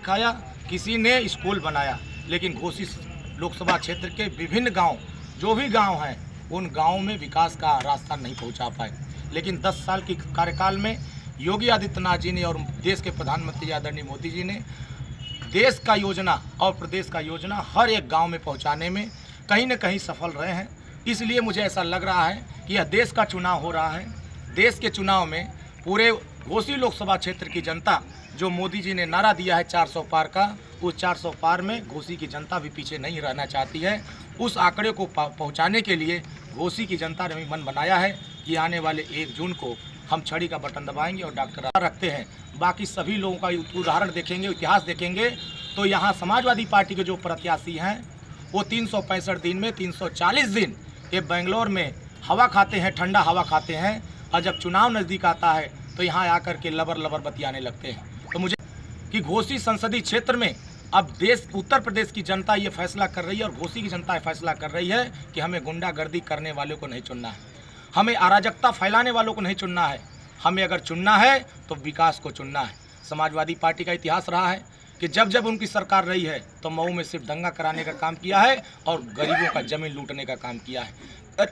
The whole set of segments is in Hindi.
सिखाया, किसी ने स्कूल बनाया, लेकिन घोसी लोकसभा क्षेत्र के विभिन्न गांव, जो भी गांव हैं, उन गांवों में विकास का रास्ता नहीं पहुंचा पाए। लेकिन 10 साल की कार्यकाल में योगी आदित्यनाथ जी ने और देश के प्रधानमंत्री आदरणीय मोदी जी ने देश का योजना और प्रदेश का योजना हर एक गांव में पहुंचाने में कहीं न कहीं सफल रहे हैं। इसलिए मुझे ऐसा लग रहा है कि यह देश का चुनाव हो रहा है। देश के चुनाव में पूरे घोसी लोकसभा क्षेत्र की जनता, जो मोदी जी ने नारा दिया है 400 पार का, उस 400 पार में घोसी की जनता भी पीछे नहीं रहना चाहती है। उस आंकड़े को पहुंचाने के लिए घोसी की जनता ने मन बनाया है कि आने वाले 1 जून को हम छड़ी का बटन दबाएंगे और डॉक्टर रखते हैं। बाकी सभी लोगों का उदाहरण देखेंगे, इतिहास देखेंगे तो यहाँ समाजवादी पार्टी के जो प्रत्याशी हैं वो 365 दिन में 340 दिन ये बेंगलोर में हवा खाते हैं, ठंडा हवा खाते हैं, और जब चुनाव नज़दीक आता है तो यहाँ आकर के लबर लबर बतियाने लगते हैं। तो मुझे कि घोसी संसदीय क्षेत्र में अब उत्तर प्रदेश की जनता ये फैसला कर रही है और घोसी की जनता ये फैसला कर रही है कि हमें गुंडागर्दी करने वालों को नहीं चुनना है, हमें अराजकता फैलाने वालों को नहीं चुनना है, हमें अगर चुनना है तो विकास को चुनना है। समाजवादी पार्टी का इतिहास रहा है कि जब जब उनकी सरकार रही है तो मऊ में सिर्फ दंगा कराने का काम किया है और गरीबों का जमीन लूटने का काम किया है,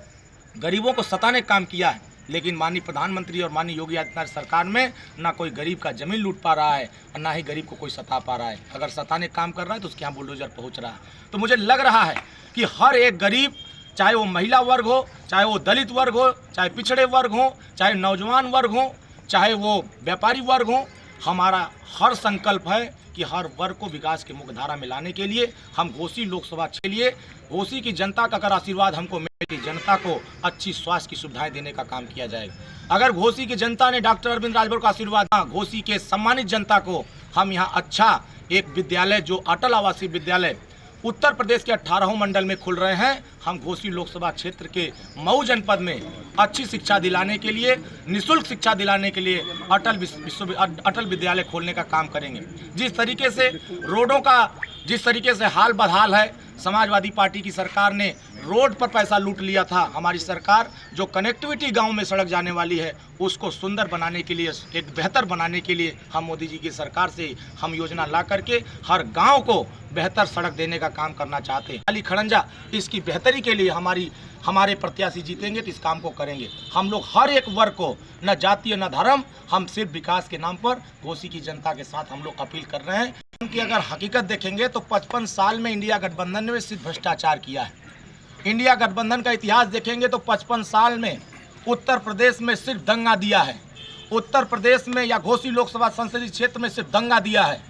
गरीबों को सताने का काम किया है। लेकिन माननीय प्रधानमंत्री और माननीय योगी आदित्यनाथ सरकार में ना कोई गरीब का जमीन लूट पा रहा है और ना ही गरीब को कोई सता पा रहा है। अगर सताने काम कर रहा है तो उसके यहाँ बुलडोजर पहुँच रहा है। तो मुझे लग रहा है कि हर एक गरीब, चाहे वो महिला वर्ग हो, चाहे वो दलित वर्ग हो, चाहे पिछड़े वर्ग हो, चाहे नौजवान वर्ग हो, चाहे वो व्यापारी वर्ग हो, हमारा हर संकल्प है कि हर वर्ग को विकास के मुख्य धारा में लाने के लिए हम घोसी लोकसभा के लिए घोसी की जनता का अगर आशीर्वाद हमको मिले, जनता को अच्छी स्वास्थ्य की सुविधाएं देने का काम किया जाएगा। अगर घोसी की जनता ने डॉक्टर अरविंद राजभर का आशीर्वाद, घोसी के सम्मानित जनता को हम यहाँ अच्छा एक विद्यालय, जो अटल आवासीय विद्यालय उत्तर प्रदेश के 18 मंडल में खुल रहे हैं, हम घोसी लोकसभा क्षेत्र के मऊ जनपद में अच्छी शिक्षा दिलाने के लिए, निःशुल्क शिक्षा दिलाने के लिए अटल विद्यालय खोलने का काम करेंगे। जिस तरीके से रोडों का जिस तरीके से हाल बदहाल है, समाजवादी पार्टी की सरकार ने रोड पर पैसा लूट लिया था। हमारी सरकार जो कनेक्टिविटी गांव में सड़क जाने वाली है उसको सुंदर बनाने के लिए, एक बेहतर बनाने के लिए हम मोदी जी की सरकार से हम योजना ला करके हर गांव को बेहतर सड़क देने का काम करना चाहते हैं। खाली खड़ंजा इसकी बेहतरी के लिए हमारे प्रत्याशी जीतेंगे तो इस काम को करेंगे। हम लोग हर एक वर्ग को, न जातीय न धर्म, हम सिर्फ विकास के नाम पर घोसी की जनता के साथ हम लोग अपील कर रहे हैं। उनकी अगर हकीकत देखेंगे तो 55 साल में इंडिया गठबंधन ने सिर्फ भ्रष्टाचार किया है। इंडिया गठबंधन का इतिहास देखेंगे तो 55 साल में उत्तर प्रदेश में सिर्फ दंगा दिया है। उत्तर प्रदेश में या घोसी लोकसभा संसदीय क्षेत्र में सिर्फ दंगा दिया है।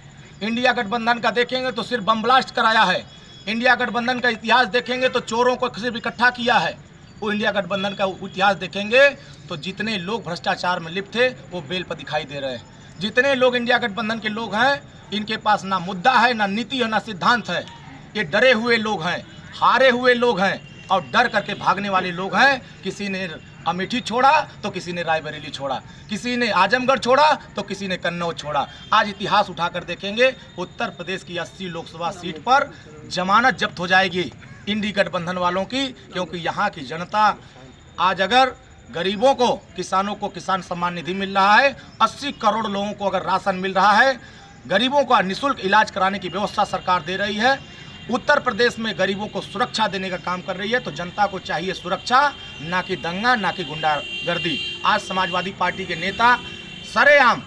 इंडिया गठबंधन का देखेंगे तो सिर्फ बम ब्लास्ट कराया है। इंडिया गठबंधन का इतिहास देखेंगे तो चोरों को सिर्फ इकट्ठा किया है। वो इंडिया गठबंधन का इतिहास देखेंगे तो जितने लोग भ्रष्टाचार में लिप्त थे वो बेल पर दिखाई दे रहे हैं। जितने लोग इंडिया गठबंधन के लोग हैं, इनके पास ना मुद्दा है, ना नीति है, ना सिद्धांत है। ये डरे हुए लोग हैं, हारे हुए लोग हैं और डर करके भागने वाले लोग हैं। किसी ने अमेठी छोड़ा तो किसी ने रायबरेली छोड़ा, किसी ने आजमगढ़ छोड़ा तो किसी ने कन्नौज छोड़ा। आज इतिहास उठाकर देखेंगे, उत्तर प्रदेश की 80 लोकसभा सीट पर जमानत जब्त हो जाएगी इंडी गठबंधन वालों की, क्योंकि यहाँ की जनता आज अगर गरीबों को, किसानों को किसान सम्मान निधि मिल रहा है, 80 करोड़ लोगों को अगर राशन मिल रहा है, गरीबों का निःशुल्क इलाज कराने की व्यवस्था सरकार दे रही है, उत्तर प्रदेश में गरीबों को सुरक्षा देने का काम कर रही है, तो जनता को चाहिए सुरक्षा, ना कि दंगा, ना कि गुंडागर्दी। आज समाजवादी पार्टी के नेता सरेआम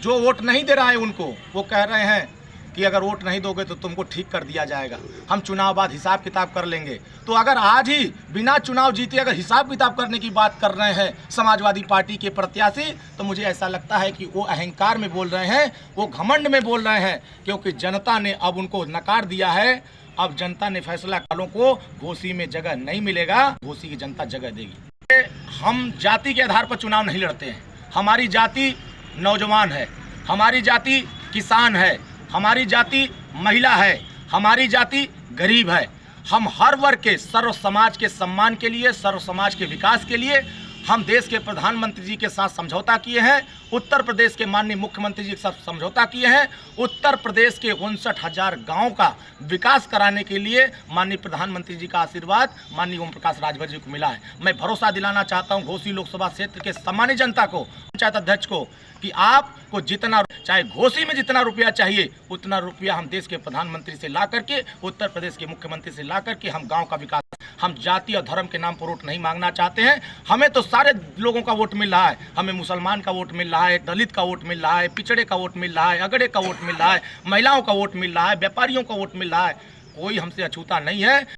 जो वोट नहीं दे रहा है उनको, वो कह रहे हैं कि अगर वोट नहीं दोगे तो तुमको ठीक कर दिया जाएगा, हम चुनाव बाद हिसाब किताब कर लेंगे। तो अगर आज ही बिना चुनाव जीते अगर हिसाब किताब करने की बात कर रहे हैं समाजवादी पार्टी के प्रत्याशी, तो मुझे ऐसा लगता है कि वो अहंकार में बोल रहे हैं, वो घमंड में बोल रहे हैं, क्योंकि जनता ने अब उनको नकार दिया है। अब जनता ने फैसला वालों को घोसी में जगह नहीं मिलेगा, घोसी की जनता जगह देगी। हम जाति के आधार पर चुनाव नहीं लड़ते हैं। हमारी जाति नौजवान है, हमारी जाति किसान है, हमारी जाति महिला है, हमारी जाति गरीब है। हम हर वर्ग के, सर्व समाज के सम्मान के लिए, सर्व समाज के विकास के लिए हम देश के प्रधानमंत्री जी के साथ समझौता किए हैं, उत्तर प्रदेश के माननीय मुख्यमंत्री जी के साथ समझौता किए हैं। उत्तर प्रदेश के 59,000 गाँव का विकास कराने के लिए माननीय प्रधानमंत्री जी का आशीर्वाद माननीय ओम प्रकाश राजभर जी को मिला है। मैं भरोसा दिलाना चाहता हूं घोसी लोकसभा क्षेत्र के सामान्य जनता को, पंचायत अध्यक्ष को, कि आपको जितना, चाहे घोसी में जितना रुपया चाहिए उतना रुपया हम देश के प्रधानमंत्री से ला करके, उत्तर प्रदेश के मुख्यमंत्री से ला करके हम गांव का विकास, हम जाति और धर्म के नाम पर वोट नहीं मांगना चाहते हैं। हमें तो सारे लोगों का वोट मिल रहा है, हमें मुसलमान का वोट मिल रहा है, दलित का वोट मिल रहा है, पिछड़े का वोट मिल रहा है, अगड़े का वोट मिल रहा है, महिलाओं का वोट मिल रहा है, व्यापारियों का वोट मिल रहा है। कोई हमसे अछूता नहीं है।